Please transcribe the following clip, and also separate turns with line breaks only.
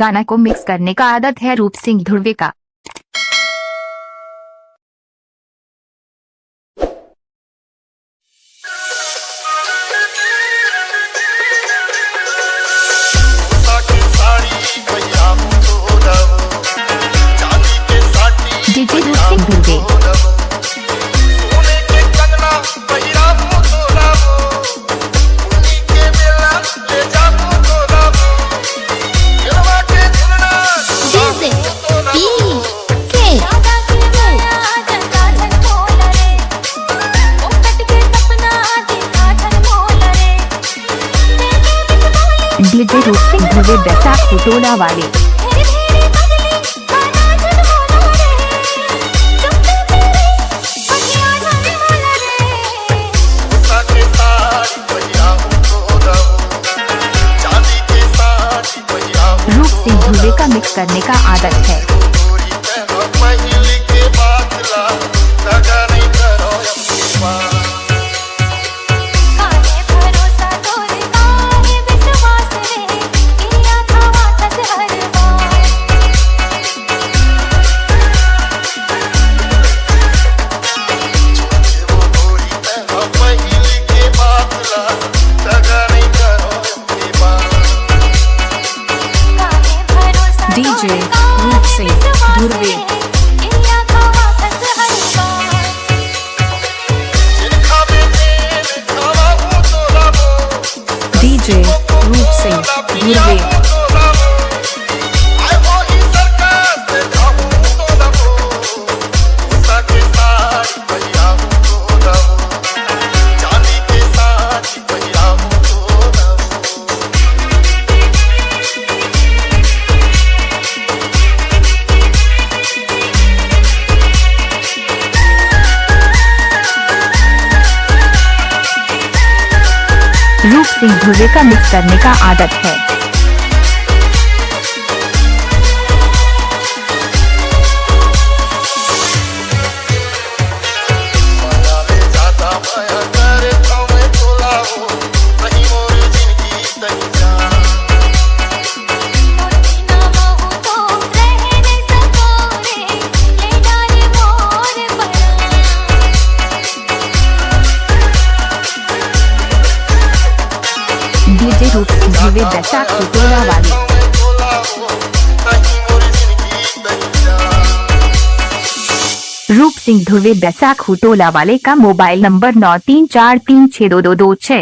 गाना को मिक्स करने का आदत है रूप सिंह ध्रुवे का। डीजे रूपसिंह ध्रुवे। डीजे रूपसिंह ध्रुवे बैसाख टोला वाले। रूपसिंह ध्रुवे का मिक्स करने का आदत है। डीजे रूपसिंह ध्रुवे। डीजे रूपसिंह ध्रुवे। रूपसिंह ध्रुवे का मिक्स करने का आदत है। डीजे रूपसिंह ध्रुवे बैसाख टोला वाले। रूपसिंह ध्रुवे बैसाख टोला वाले का मोबाइल नंबर 9343622226।